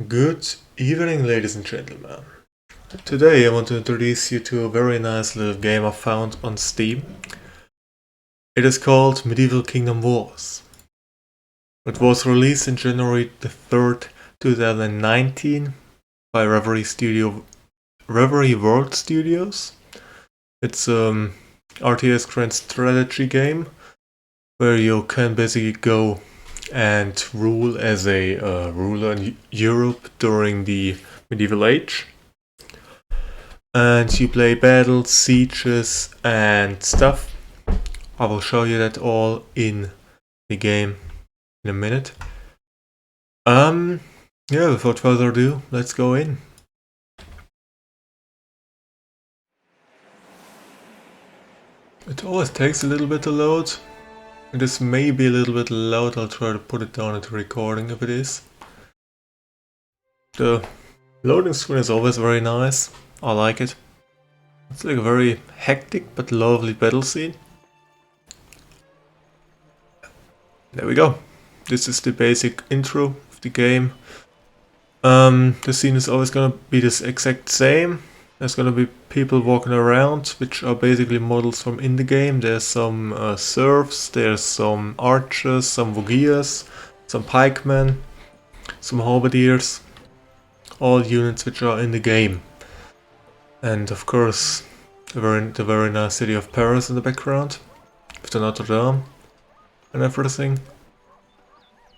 Good evening, ladies and gentlemen. Today I want to introduce you to a very nice little game I found on Steam. It is called Medieval Kingdom Wars. It was released in January the 3rd, 2019 by Reverie World Studios. It's an RTS Grand Strategy game where you can basically go and rule as a ruler in Europe during the medieval age. And you play battles, sieges and stuff. I will show you that all in the game in a minute. Yeah, without further ado, let's go in. It always takes a little bit to load. It is maybe a little bit loud. I'll try to put it down into recording if it is. The loading screen is always very nice. I like it. It's like a very hectic but lovely battle scene. There we go. This is the basic intro of the game. The scene is always gonna be this exact same. There's gonna be people walking around, which are basically models from in the game. There's some serfs, there's some archers, some vogiers, some pikemen, some halberdiers. All units which are in the game. And of course, the very nice city of Paris in the background, with the Notre Dame and everything.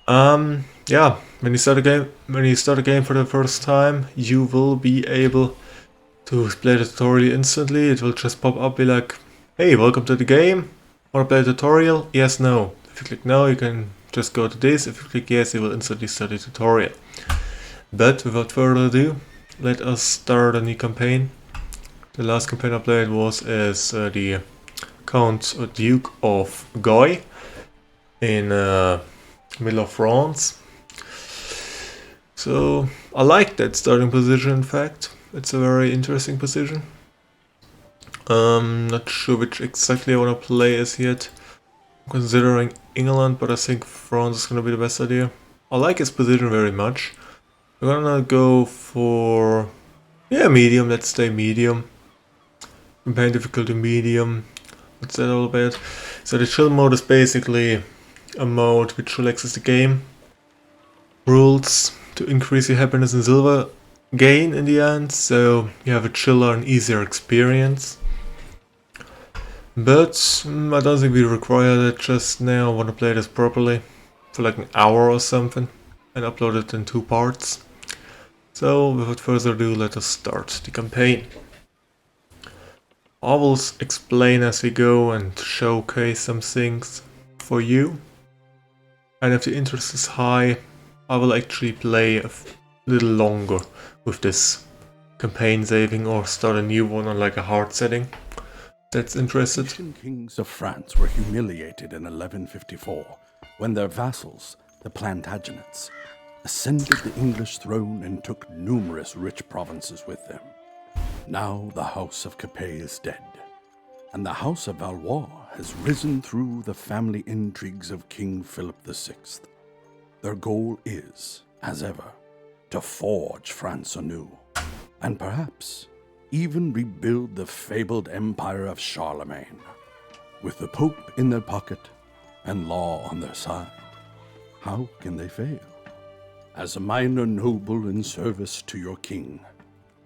Yeah, when you start a game for the first time, you will be able to play the tutorial instantly. It will just pop up, be like, hey, welcome to the game. Wanna play a tutorial? Yes, no. If you click no, you can just go to this. If you click yes, you will instantly start the tutorial. But without further ado, let us start a new campaign. The last campaign I played was as the Count or Duke of Guy in middle of France. So I like that starting position, in fact. It's a very interesting position. Not sure which exactly I want to play as yet. I'm considering England, but I think France is going to be the best idea. I like his position very much. We're gonna go for... yeah, medium, let's stay medium. Campaign difficulty medium. What's that all about? So the chill mode is basically a mode which relaxes the game. Rules to increase your happiness and silver gain in the end, so you have a chiller and easier experience. But I don't think we require that just now. I want to play this properly for like an hour or something and upload it in 2 parts. So without further ado, let us start the campaign. I will explain as we go and showcase some things for you. And if the interest is high, I will actually play a little longer with this campaign saving or start a new one on like a hard setting. That's interested. The ancient kings of France were humiliated in 1154 when their vassals, the Plantagenets, ascended the English throne and took numerous rich provinces with them. Now the House of Capet is dead, and the House of Valois has risen through the family intrigues of King Philip VI. Their goal is, as ever, to forge France anew, and perhaps even rebuild the fabled empire of Charlemagne. With the Pope in their pocket and law on their side, how can they fail? As a minor noble in service to your king,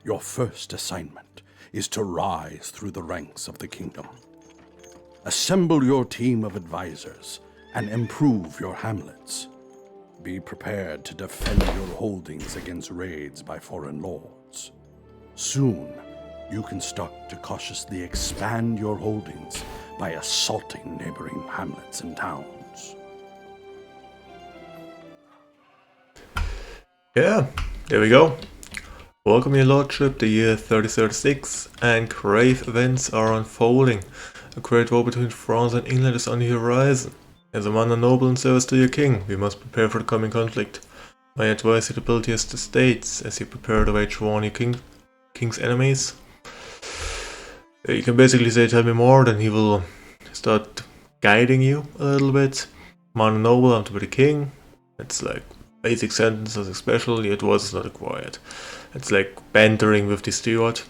your first assignment is to rise through the ranks of the kingdom. Assemble your team of advisors and improve your hamlets. Be prepared to defend your holdings against raids by foreign lords. Soon, you can start to cautiously expand your holdings by assaulting neighboring hamlets and towns. Yeah, there we go. Welcome your lordship, the year 3036, and grave events are unfolding. A great war between France and England is on the horizon. As a minor noble in service to your king, we must prepare for the coming conflict. I advise you to build your estates as you prepare to wage war on your king's enemies. You can basically say, tell me more, then he will start guiding you a little bit. Minor noble, I'm to be the king. It's like basic sentences especially, it was not required. It's like bantering with the steward.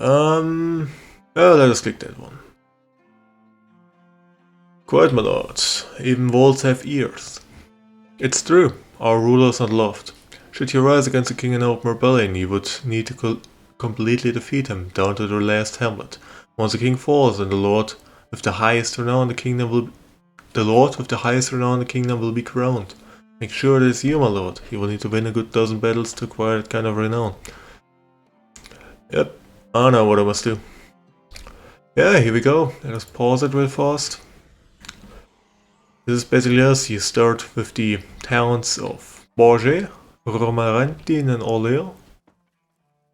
Oh, let us click that one. Quite, my lords, even wolves have ears. It's true, our ruler is not loved. Should you rise against the king in open rebellion, you would need to completely defeat him, down to the last hamlet. Once the king falls, then the lord with the highest renown in the kingdom will be crowned. Make sure it is you, my lord. You will need to win a good dozen battles to acquire that kind of renown. Yep, I know what I must do. Yeah, here we go. Let us pause it real fast. This is basically us. You start with the towns of Bourget, Romorantin and Orleáns.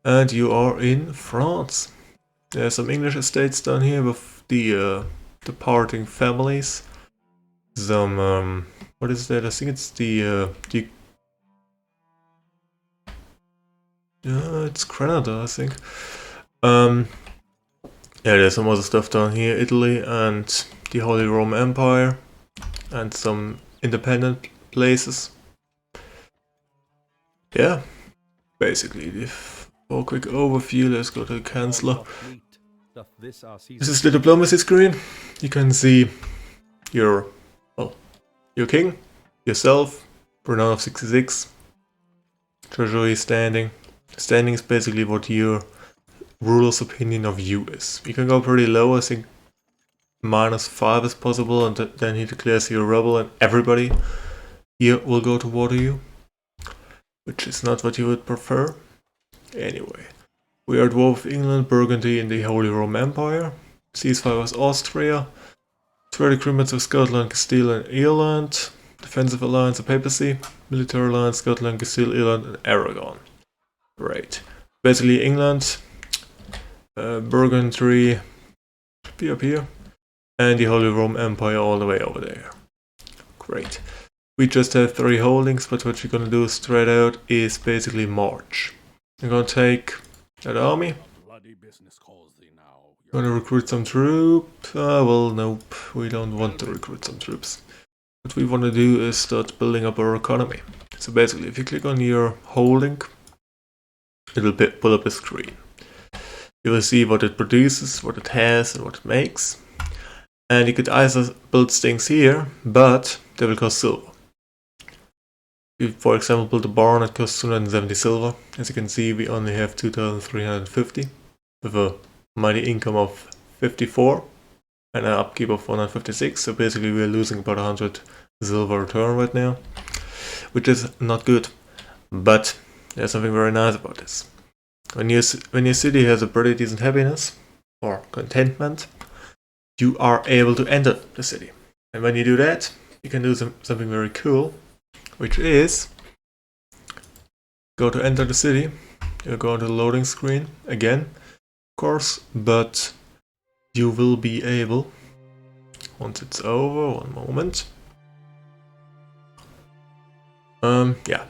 And you are in France. There are some English estates down here with the departing families. Some, what is that? I think it's it's Granada, I think. Yeah, there's some other stuff down here. Italy and the Holy Roman Empire. And some independent places. Yeah, basically, for a quick overview, let's go to the Chancellor. This is the diplomacy screen. You can see your king, yourself, renown of 66, treasury standing. Standing is basically what your ruler's opinion of you is. You can go pretty low, I think -5 is possible, and then he declares you a rebel and everybody here will go to war to you. Which is not what you would prefer. Anyway, we are at war with England, Burgundy and the Holy Roman Empire. Ceasefire with Austria. Trade agreements with Scotland, Castile and Ireland. Defensive alliance of Papacy. Military alliance Scotland, Castile, Ireland and Aragon. Right. Basically England, Burgundy should be up here. And the Holy Roman Empire all the way over there. Great. We just have 3 holdings, but what we're gonna do straight out is basically march. I'm gonna take that army. Gonna recruit some troops. Well, nope, we don't want to recruit some troops. What we want to do is start building up our economy. So basically, if you click on your holding, it'll pull up a screen. You will see what it produces, what it has, and what it makes. And you could either build things here, but they will cost silver. If, for example, build a barn, it costs 270 silver. As you can see, we only have 2,350 with a mighty income of 54 and an upkeep of 156. So basically, we are losing about 100 silver return right now, which is not good. But there's something very nice about this. When your city has a pretty decent happiness or contentment, you are able to enter the city. And when you do that, you can do something very cool, which is go to enter the city. You'll go to the loading screen again, of course, but you will be able, once it's over, one moment. Yeah,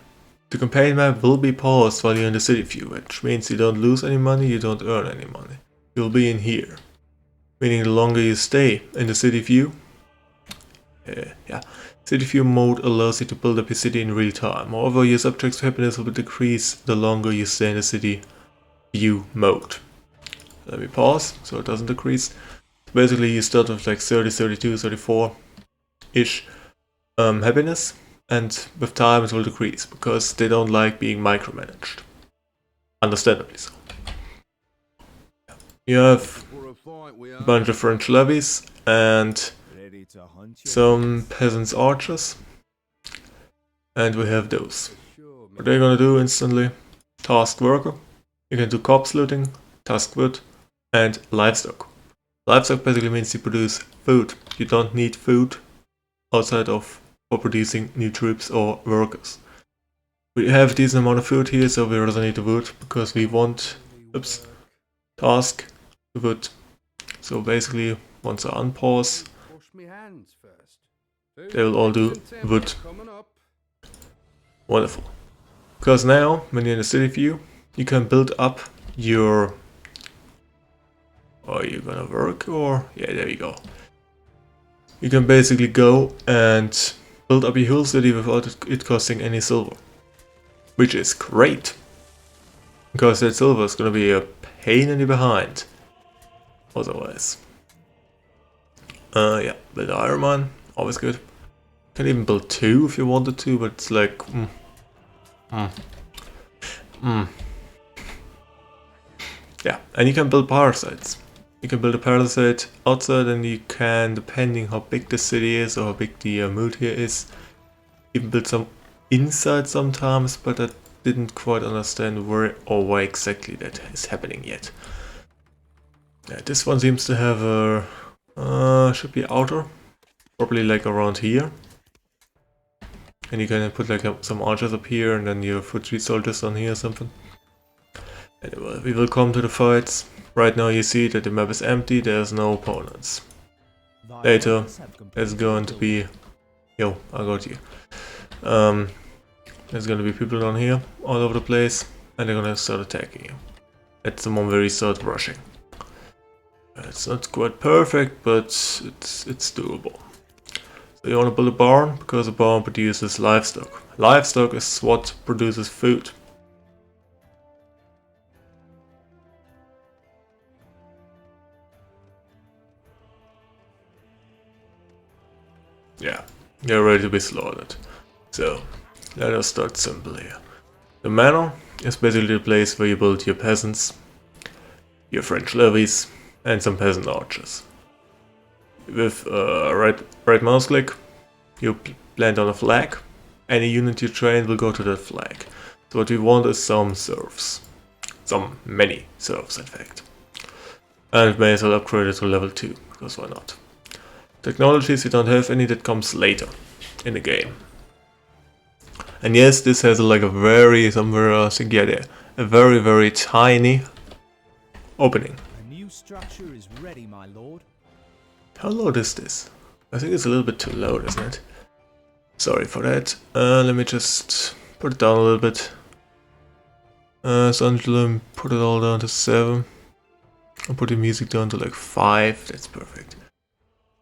the campaign map will be paused while you're in the city view, which means you don't lose any money, you don't earn any money. You'll be in here, meaning the longer you stay in the city view, city view mode allows you to build up your city in real time. However, your subject's happiness will decrease the longer you stay in the city view mode. Let me pause so it doesn't decrease. Basically, you start with like 30, 32, 34-ish happiness, and with time it will decrease because they don't like being micromanaged. Understandably so. You have a bunch of French levies and some peasants archers, and we have those. What they're gonna do instantly: task worker. You can do corpse looting, task wood, and livestock. Livestock basically means you produce food. You don't need food outside of for producing new troops or workers. We have a decent amount of food here, so we also need the wood because we want task wood. So basically, once I unpause, they will all do wood. Wonderful. Because now, when you're in the city view, you can build up your... Are you gonna work or... Yeah, there you go. You can basically go and build up your whole city without it costing any silver. Which is great. Because that silver is gonna be a pain in the behind. Otherwise. Yeah, build Iron Man, always good. Can even build 2 if you wanted to, but it's like... Yeah, and you can build parasites. You can build a parasite outside, and you can, depending how big the city is or how big the mood here is, even build some inside sometimes, but I didn't quite understand where or why exactly that is happening yet. Yeah, this one seems to have a... should be outer, probably like around here. And you can put like some archers up here, and then your foot soldiers on here or something. Anyway, we will come to the fights. Right now you see that the map is empty, there's no opponents. Later, there's going to be... Yo, I got you. There's gonna be people down here, all over the place, and they're gonna start attacking you. That's the moment where you start rushing. It's not quite perfect, but it's doable. So you wanna build a barn, because a barn produces livestock. Livestock is what produces food. Yeah, you're ready to be slaughtered. So, let us start simple here. The manor is basically the place where you build your peasants, your French levies, and some peasant archers. With right mouse click, you plant on a flag. Any unit you train will go to that flag. So what we want is some serfs. Many serfs in fact. And may as well upgrade it to level 2, because why not? Technologies, we don't have any, that comes later in the game. And yes, this has like a very, somewhere I think, yeah, there, a very, very tiny opening. A new structure is ready, my lord. How loud is this? I think it's a little bit too loud, isn't it? Sorry for that. Let me just put it down a little bit. Sunderland, put it all down to 7. I'll put the music down to like 5. That's perfect.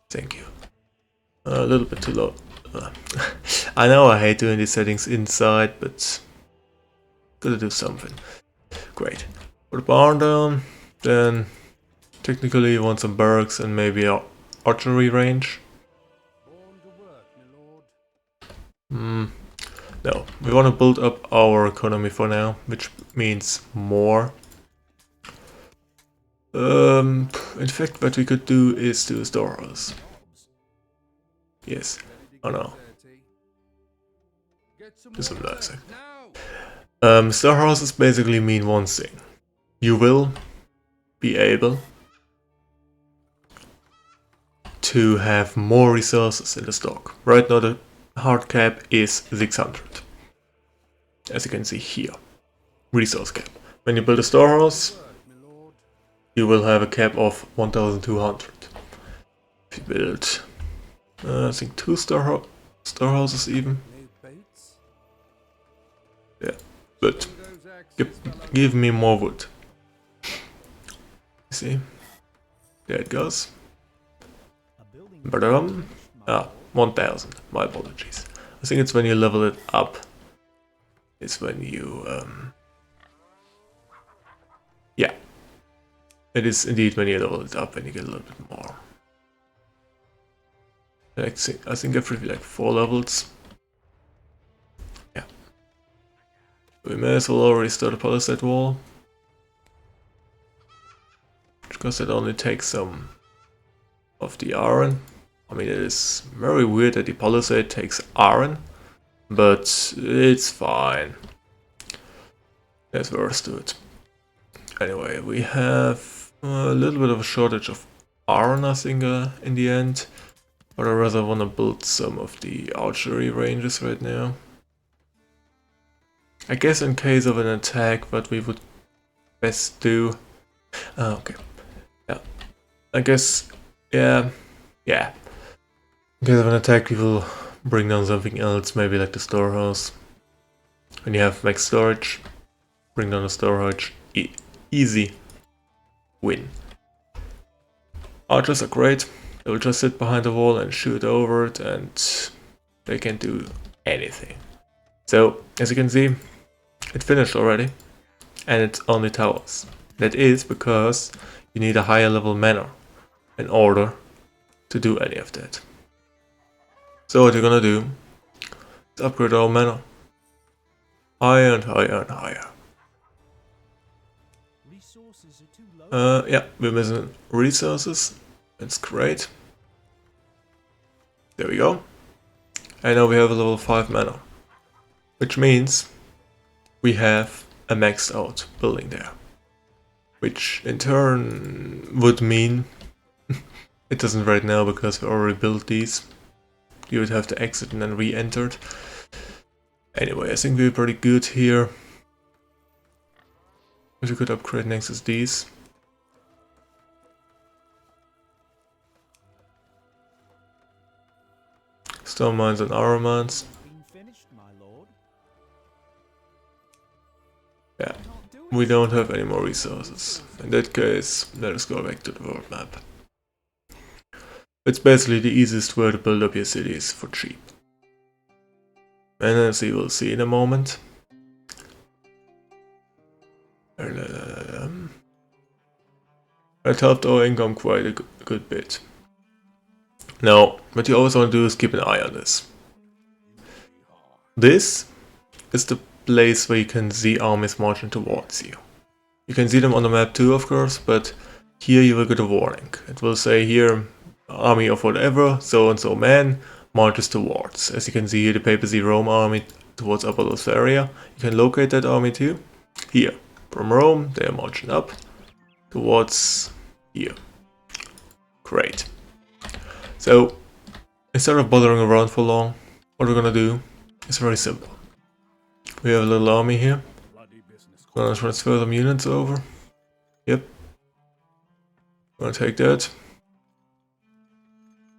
Thank you. A little bit too low. I know I hate doing these settings inside, but gotta do something. Great. Put a barn down. Then technically you want some barracks and maybe an archery range. No, we want to build up our economy for now, which means more. In fact, what we could do is do a storehouse. Yes. Oh no. Do some livestock. Storehouses basically mean one thing. You will be able to have more resources in the stock. Right now the hard cap is 600. As you can see here. Resource cap. When you build a storehouse, you will have a cap of 1200. If you build, I think 2 storehouses even. Yeah, but give me more wood. See? There it goes. Ba-dum. 1000. My apologies. I think it's when you level it up. It's when you... yeah. It is indeed when you level it up and you get a little bit more. I think every like 4 levels. Yeah. We may as well already start a palisade wall. Because it only takes some of the iron. I mean, it is very weird that the palisade takes iron, but it's fine. There's worse to it. Anyway, we have a little bit of a shortage of iron, I think, in the end. But I rather want to build some of the archery ranges right now. I guess in case of an attack, what we would best do... okay. Yeah. I guess... yeah. In case of an attack, we will bring down something else, maybe like the storehouse. When you have max storage, bring down the storage. Easy win. Archers are great. They will just sit behind the wall and shoot over it, and They can't do anything. So, as you can see, it finished already, and it's only towers. That is because you need a higher level manor in order to do any of that. So what you're gonna do is upgrade our manor. Higher and higher and higher. Resources are too low. Yeah, we're missing resources. That's great. There we go. And now we have a level 5 manor. Which means we have a maxed out building there. Which in turn would mean it doesn't right now because we already built these. You would have to exit and then re-enter it. Anyway, I think we're pretty good here. What we could upgrade next is these. Stone mines and iron mines. Been finished, my lord. Yeah, Can't do it. we don't have any more resources. In that case, let us go back to the world map. It's basically the easiest way to build up your cities for cheap. And as you will see in a moment. It helped our income quite a good bit. Now, what you always want to do is keep an eye on this. This is the place where you can see armies marching towards you. You can see them on the map too, of course, but here you will get a warning. It will say here, army of whatever, so and so man, marches towards. As you can see here, the papacy Rome army towards Upper Lusaria. You can locate that army too. Here, from Rome, they are marching up towards here. Great. So, instead of bothering around for long, what we're gonna do is very simple. We have a little army here. Gonna transfer some units over. Yep. Gonna take that.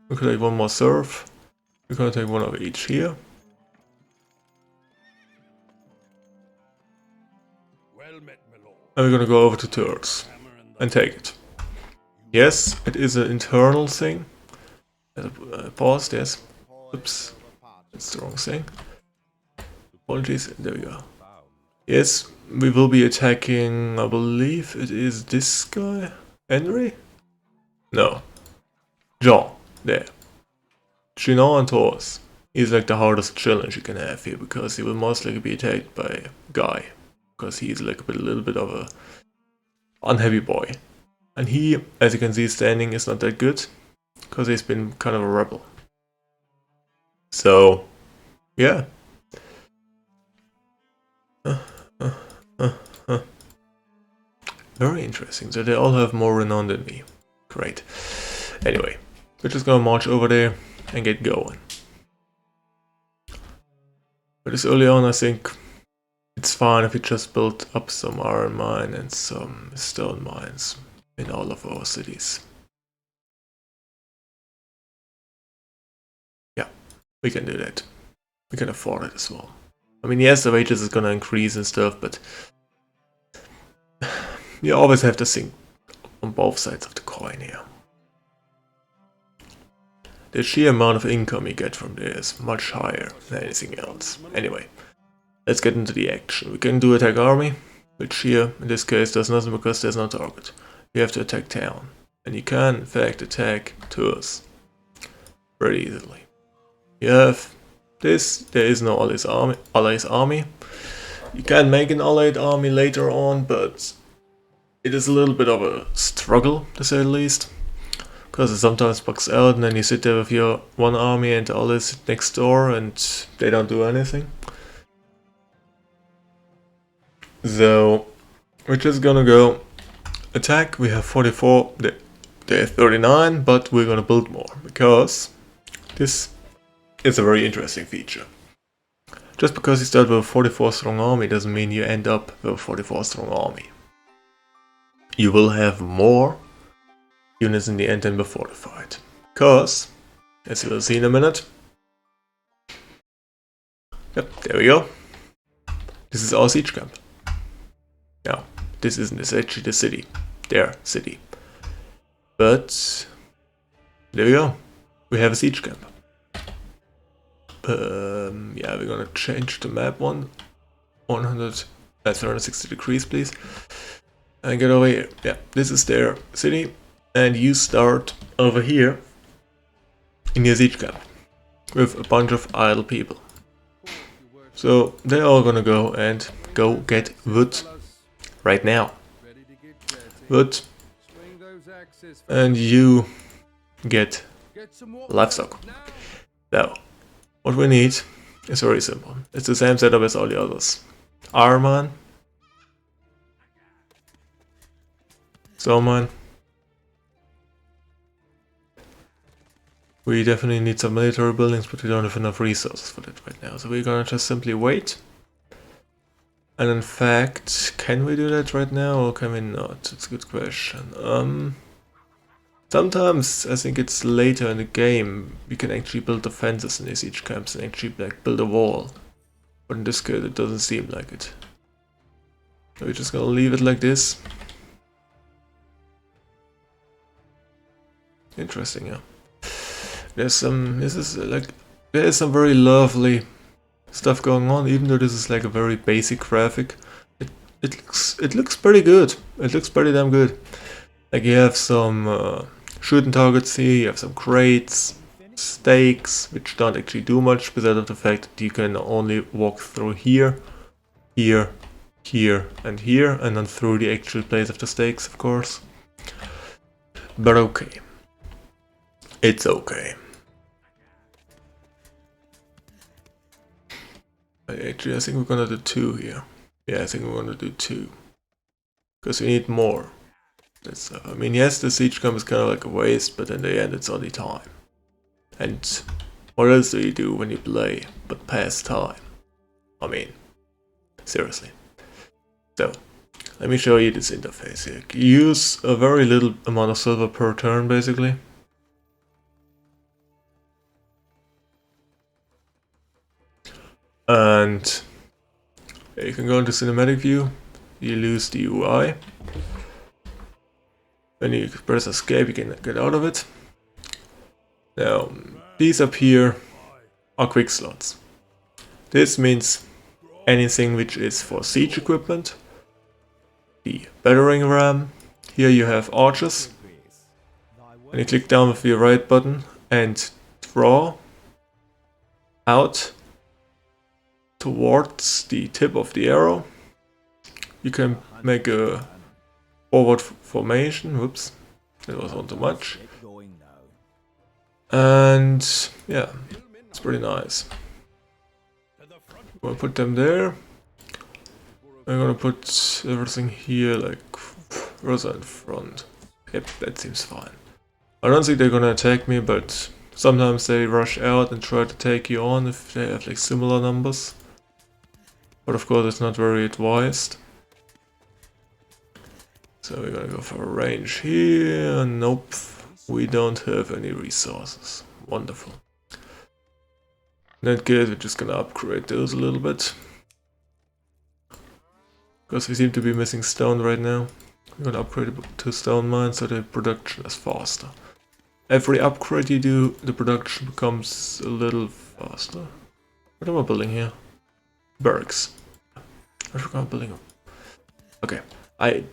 We could take one more serf. We're gonna take one of each here. And we're gonna go over to Turks and take it. Yes, it is an internal thing. Paused, yes. Oops. That's the wrong thing. Apologies. There we go. Yes, we will be attacking, I believe it is this guy. Henry? No. Jean. There. Chinon and Taurus. He's like the hardest challenge you can have here because he will most likely be attacked by Guy. Because he's like a little bit of a unhappy boy. And he, as you can see standing, is not that good. Because he's been kind of a rebel. So, yeah. Very interesting. So they all have more renown than me. Great. Anyway, we're just gonna march over there and get going. But this early on, I think it's fine if we just build up some iron mine and some stone mines in all of our cities. Yeah, we can do that. We can afford it as well. I mean, yes, the wages is gonna increase and stuff, but you always have to think on both sides of the coin here. The sheer amount of income you get from there is much higher than anything else. Anyway, let's get into the action. We can do attack army, which here, in this case, does nothing because there's no target. We have to attack town. And you can, in fact, attack Tours very easily. You have this, there is no allies army. You can make an allied army later on, but it is a little bit of a struggle, to say the least. Because it sometimes bugs out and then you sit there with your one army and the allies next door and they don't do anything. So, we're just gonna go attack. We have 44, they have 39, but we're gonna build more. Because this is a very interesting feature. Just because you start with a 44 strong army doesn't mean you end up with a 44 strong army. You will have more units in the end than before the fight. Because, as you will see in a minute. Yep, there we go. This is our siege camp. Now, this isn't, it's actually the city. Their city. But, there we go. We have a siege camp. Yeah, we're gonna change the map 360 degrees, please. And get over here. Yeah, this is their city. And you start over here in your siege camp with a bunch of idle people. So they're all gonna go and get wood right now. Wood. And you get livestock. Now, what we need is very simple. It's the same setup as all the others. Arman. Soman. We definitely need some military buildings, but we don't have enough resources for that right now. So we're gonna just simply wait. And in fact, can we do that right now or can we not? It's a good question. Sometimes I think it's later in the game we can actually build defenses in these siege camps and actually like build a wall. But in this case it doesn't seem like it. So we're just gonna leave it like this. Interesting, yeah. There's some very lovely stuff going on, even though this is like a very basic graphic. It looks pretty good. It looks pretty damn good. Like you have some shooting targets here, you have some crates, stakes, which don't actually do much because of the fact that you can only walk through here, here, here, and here, and then through the actual place of the stakes, of course. But okay. It's okay. Actually, I think we're gonna do 2 here. Yeah, I think we're gonna do 2. Because we need more. That's, I mean, yes, the siege camp is kind of like a waste, but in the end it's only time. And what else do you do when you play but pass time? I mean, seriously. So, let me show you this interface here. You use a very little amount of silver per turn, basically. And you can go into cinematic view, you lose the UI. When you press escape you can get out of it. Now, these up here are quick slots. This means anything which is for siege equipment. The battering ram, here you have archers. And you click down with your right button and draw out towards the tip of the arrow. You can make a forward formation. Whoops, that was one too much. And yeah, it's pretty nice. We'll put them there. I'm gonna put everything here like Rosa in front. Yep, that seems fine. I don't think they're gonna attack me, but sometimes they rush out and try to take you on if they have like similar numbers. But of course it's not very advised. So we're gonna go for a range here. Nope, we don't have any resources. Wonderful. In that case, we're just gonna upgrade those a little bit. Because we seem to be missing stone right now. We're gonna upgrade it to stone mine so the production is faster. Every upgrade you do, the production becomes a little faster. What am I building here? Barracks. I forgot I'm building them. Okay, I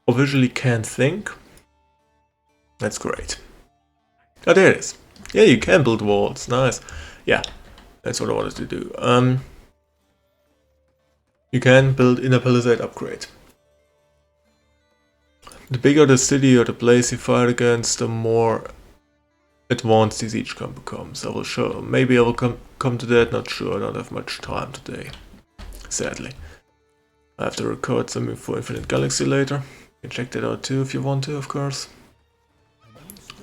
visually can't think. That's great. Oh, there it is. Yeah, you can build walls. Nice. Yeah, that's what I wanted to do. You can build in a palisade upgrade. The bigger the city or the place you fight against, the more advanced the siege camp becomes. I will show. Maybe I will come to that. Not sure. I don't have much time today. Sadly. I have to record some for Infinite Galaxy later. You can check that out too if you want to, of course.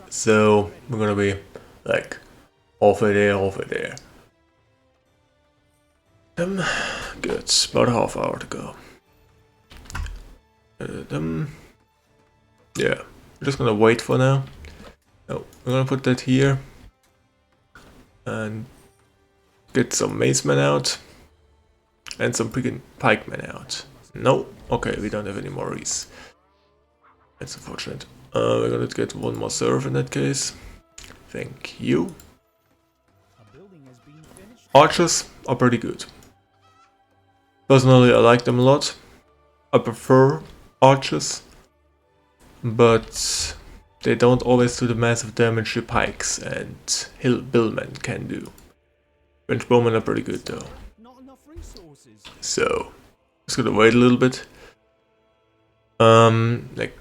So we're gonna be like over there. Good. About a half hour to go. Yeah, we're just gonna wait for now. No, we're gonna put that here and get some macemen out and some pikemen out. No, okay, we don't have any more rees. That's unfortunate. We're gonna get one more serve in that case. Thank you. building has been finished. Archers are pretty good. Personally, I like them a lot. I prefer archers, but they don't always do the massive damage the pikes and hill billmen can do. French bowmen are pretty good though. Not enough resources. So, just gonna wait a little bit. Like,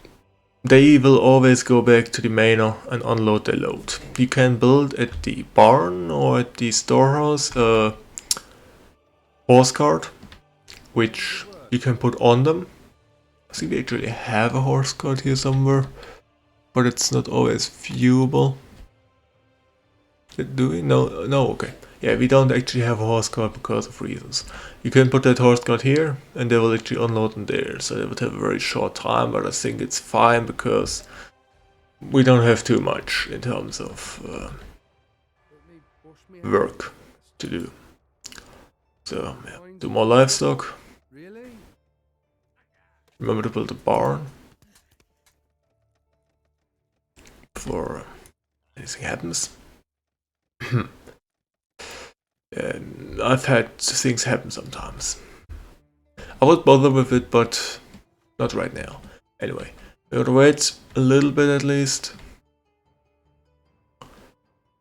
they will always go back to the manor and unload their load. You can build at the barn or at the storehouse a horse cart, which you can put on them. I think we actually have a horse cart here somewhere, but it's not always viewable. Do we? No, no, okay. Yeah, we don't actually have a horse cart because of reasons. You can put that horse cart here, and they will actually unload them there, so they would have a very short time, but I think it's fine because we don't have too much in terms of work to do. So, yeah, do more livestock. Remember to build a barn before anything happens. And I've had things happen sometimes. I would bother with it, but not right now. Anyway, we gotta wait a little bit at least.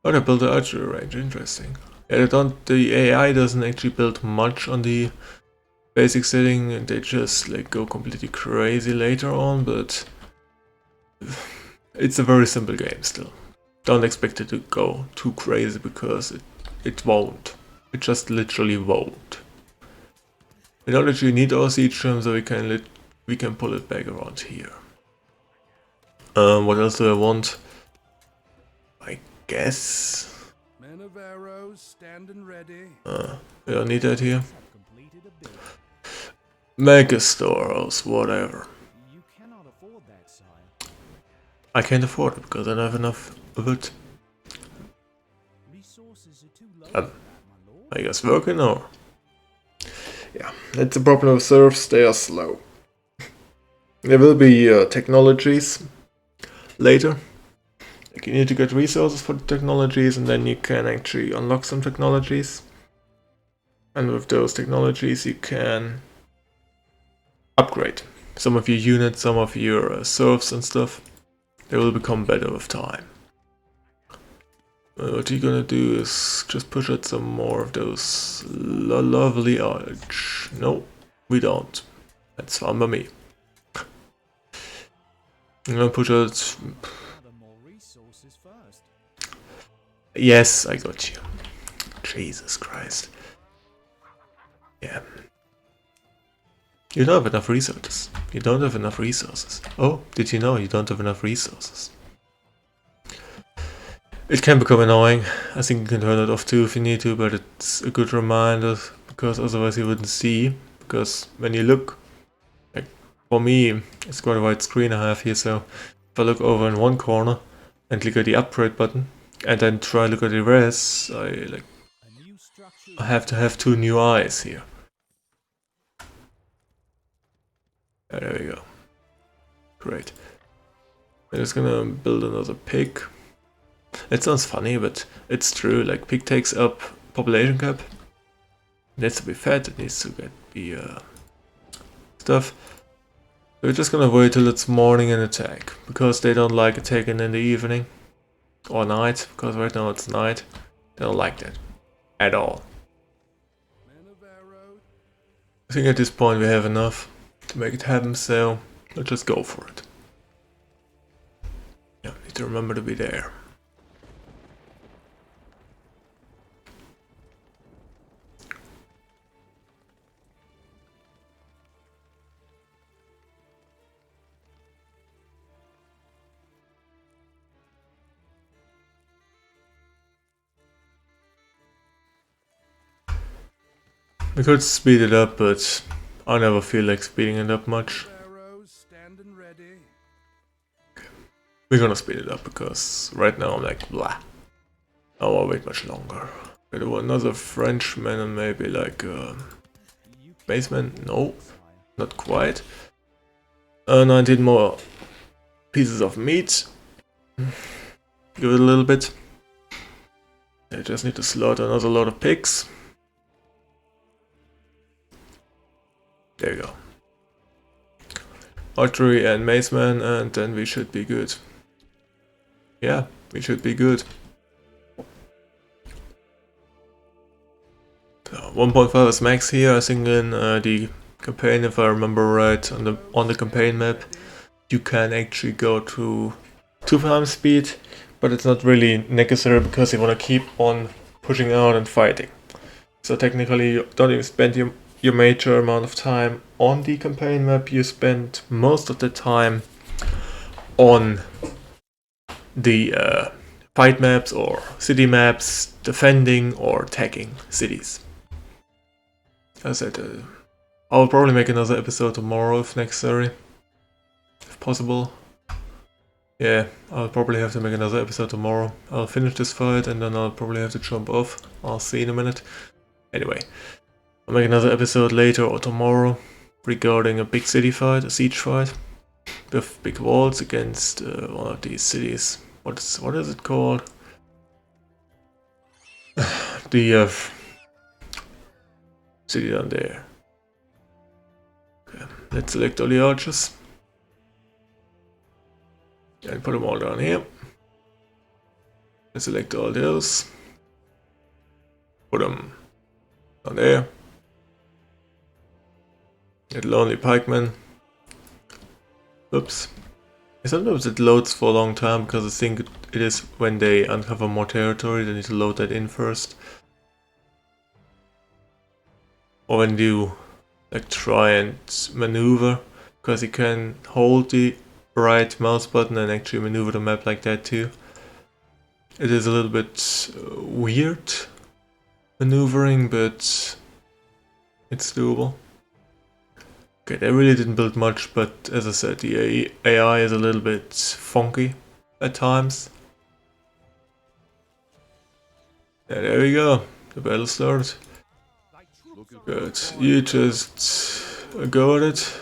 Oh, they built the archery range, interesting. Yeah, the AI doesn't actually build much on the basic setting, and they just like go completely crazy later on, but it's a very simple game still. Don't expect it to go too crazy because it won't. It just literally won't. We don't actually need our siege trim, so we can pull it back around here. What else do I want? I guess. Men of arrows, standing ready. We don't need that here. Have completed a building. Make a storehouse, whatever. You cannot afford that, sire. I can't afford it because I don't have enough of it. Resources are too low for that, my lord. Are you guys working or? Yeah, that's the problem with serfs, they are slow. There will be technologies later. Like you need to get resources for the technologies and then you can actually unlock some technologies. And with those technologies you can upgrade some of your units, some of your serfs and stuff. They will become better with time. What you're gonna do is just push out some more of those lovely arch. No, we don't. That's fine by me. I'm gonna push out. Gather more resources first. Yes, I got you. Jesus Christ. Yeah. You don't have enough resources. You don't have enough resources. Oh, did you know you don't have enough resources? It can become annoying. I think you can turn it off too if you need to, but it's a good reminder because otherwise you wouldn't see. Because when you look, like for me, it's quite a wide screen I have here, so if I look over in one corner and click at the upgrade button and then try to look at the rest, A new structure. I have to have two new eyes here. Yeah, there we go. Great. I'm just gonna build another pig. It sounds funny, but it's true. Like, pig takes up population cap. It needs to be fed, it needs to get the stuff. We're just gonna wait till it's morning and attack, because they don't like attacking in the evening or night, because right now it's night. They don't like that at all. I think at this point we have enough to make it happen, so let's just go for it. Yeah, need to remember to be there. We could speed it up, but I never feel like speeding it up much. We're gonna speed it up because right now I'm like, blah. I won't wait much longer. Got another Frenchman and maybe like a basement? No, not quite. 19 more pieces of meat. Give it a little bit. I just need to slaughter another lot of pigs. There you go. Archery and maceman, and then we should be good. Yeah, we should be good. So 1.5 is max here. I think in the campaign, if I remember right, on the campaign map, you can actually go to 2x speed, but it's not really necessary because you want to keep on pushing out and fighting. So technically, you don't even spend your major amount of time on the campaign map. You spend most of the time on the fight maps or city maps, defending or attacking cities. As I said, I'll probably make another episode tomorrow if necessary, if possible. Yeah, I'll probably have to make another episode tomorrow. I'll finish this fight and then I'll probably have to jump off. I'll see in a minute. Anyway, I'll make another episode later or tomorrow regarding a big city fight, a siege fight, with big walls against one of these cities. What is it called? The city down there. Okay, let's select all the archers. And put them all down here. Let's select all those. Put them down there. That lonely pikeman. Oops. Sometimes it loads for a long time because I think it is when they uncover more territory, they need to load that in first. Or when you like try and maneuver, because you can hold the right mouse button and actually maneuver the map like that too. It is a little bit weird maneuvering, but it's doable. Okay, they really didn't build much, but as I said, the AI is a little bit funky at times. Yeah, there we go. The battle started. Good. You just go at it.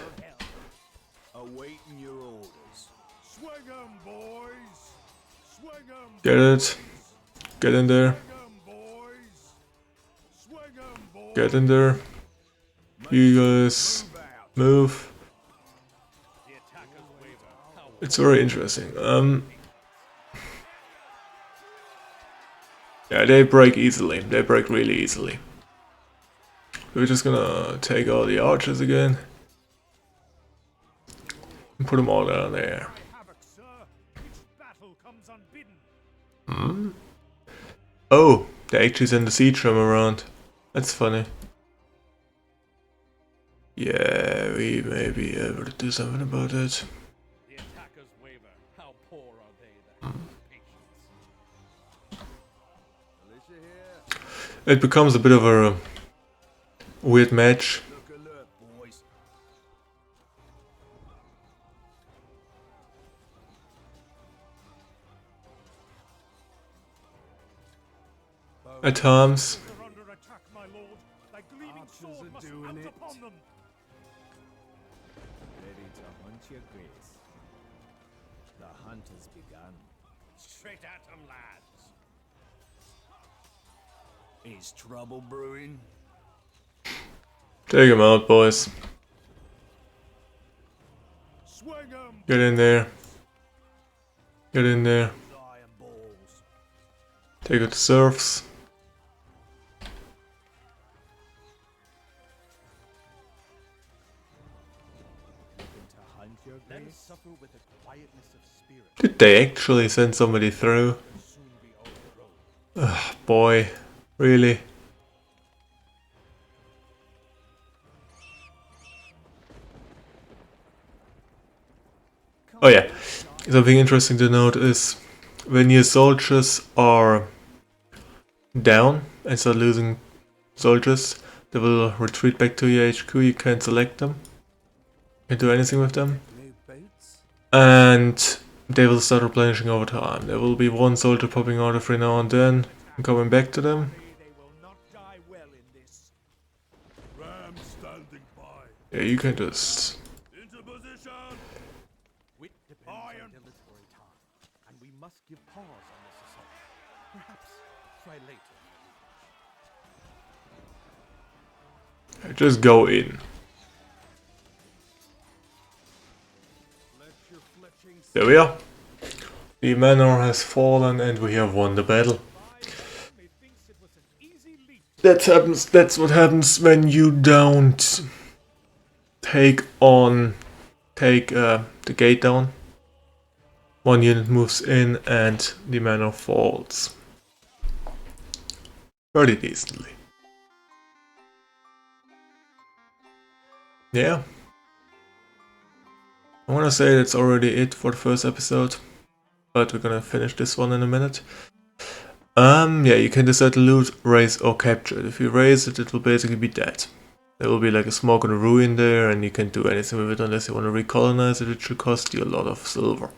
Awaiting your orders. Swing 'em, boys. Swing 'em. Get it. Get in there. Get in there. You guys move. It's very interesting. Yeah, they break easily. They break really easily. We're just gonna take all the archers again and put them all down there. Hmm? Oh, they actually send the siege ram around. That's funny. Yeah, we may be able to do something about it. The attackers waver. How poor are they that have patience? It becomes a bit of a weird match. At times. Ready to hunt your grace. The hunt has begun. Straight at them, lads. Is trouble brewing? Take him out, boys. Swing 'em, Get in there. Get in there. iron balls. Take out the serfs. To hunt your Let us grace. suffer with the quietness of spirit. Did they actually send somebody through? Soon be overthrown. Ugh, boy. Really? Oh yeah. Something interesting to note is when your soldiers are down and start losing soldiers, they will retreat back to your HQ. You can't select them. Can't do anything with them. New boots? And they will start replenishing over time. There will be one soldier popping out every now and then and coming back to them. They will not die well in this. Ram standing by. Yeah, you can just... Into position. Wit depends on dilatory time, and we must give pause on this assault. Perhaps try later. just go in. There we are. The manor has fallen and we have won the battle. That's what happens when you don't take the gate down. One unit moves in and the manor falls. Pretty decently. Yeah. I wanna say that's already it for the first episode. But we're gonna finish this one in a minute. Yeah, you can decide to loot, raise or capture it. If you raise it, it will basically be dead. There will be like a smoke and a ruin there, and you can't do anything with it unless you want to recolonize it, which should cost you a lot of silver.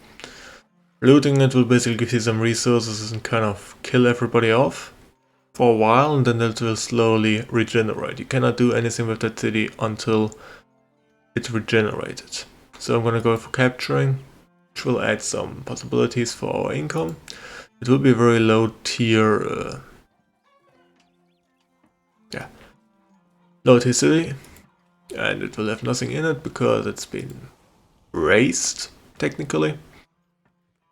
Looting it will basically give you some resources and kind of kill everybody off for a while, and then it will slowly regenerate. You cannot do anything with that city until it's regenerated. So I'm gonna go for capturing, which will add some possibilities for our income. It will be a very low tier, low tier city, and it will have nothing in it because it's been raised technically.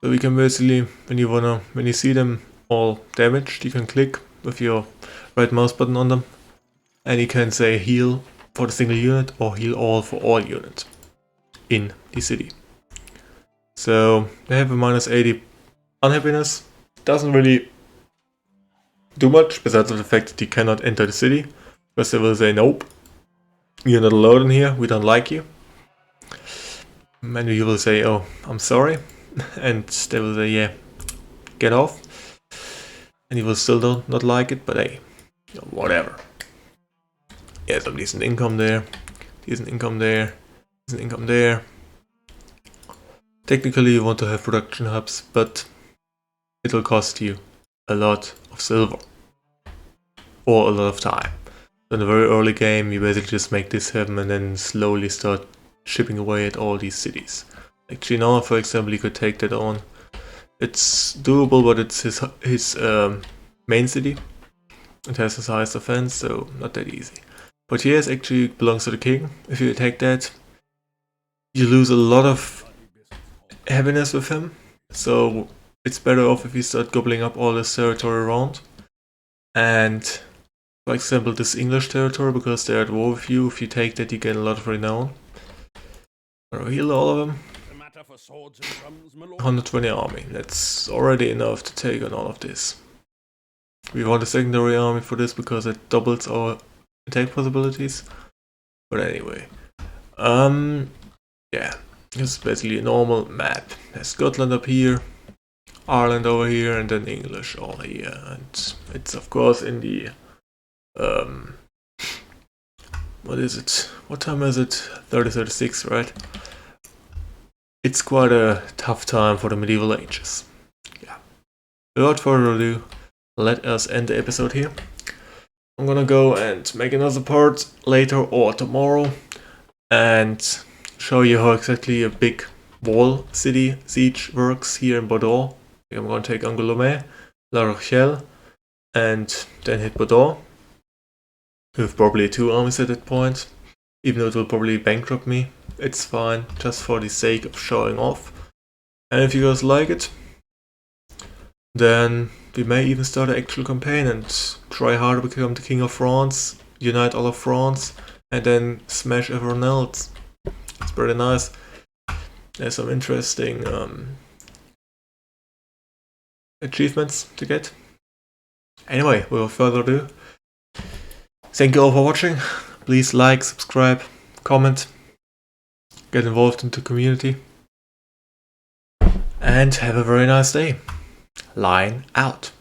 So we can basically, when you see them all damaged, you can click with your right mouse button on them, and you can say heal for the single unit or heal all for all units in the city. So they have a -80 unhappiness. Doesn't really do much besides the fact that you cannot enter the city, because they will say nope, you're not allowed in here, we don't like you. And you will say, oh, I'm sorry, and they will say, yeah, get off, and you will still not like it, but hey, whatever. Yeah, some decent income there, decent income there, decent income there. Technically you want to have production hubs, but it will cost you a lot of silver or a lot of time. So in the very early game you basically just make this happen and then slowly start chipping away at all these cities. Like China, for example, you could take that on. It's doable, but it's his main city. It has his highest defense, so not that easy. But here's actually belongs to the king. If you attack that, you lose a lot of happiness with him. So it's better off if you start gobbling up all this territory around. And for example, this English territory, because they're at war with you, if you take that you get a lot of renown. I'll heal all of them. 120 army, that's already enough to take on all of this. We want a secondary army for this because it doubles our attack possibilities. But anyway, yeah, this is basically a normal map. There's Scotland up here, Ireland over here, and then English all here. And it's of course in the what is it? What time is it? 3036, right? It's quite a tough time for the medieval ages. Yeah. Without further ado, let us end the episode here. I'm gonna go and make another part later or tomorrow and show you how exactly a big wall city siege works here in Bordeaux. I'm gonna take Angoulême, La Rochelle, and then hit Bordeaux. With probably 2 armies at that point, even though it will probably bankrupt me. It's fine, just for the sake of showing off. And if you guys like it, then we may even start an actual campaign and try hard to become the King of France, unite all of France, and then smash everyone else. It's pretty nice. There's some interesting achievements to get. Anyway, without further ado, thank you all for watching. Please like, subscribe, comment, get involved into the community, and have a very nice day. Line out.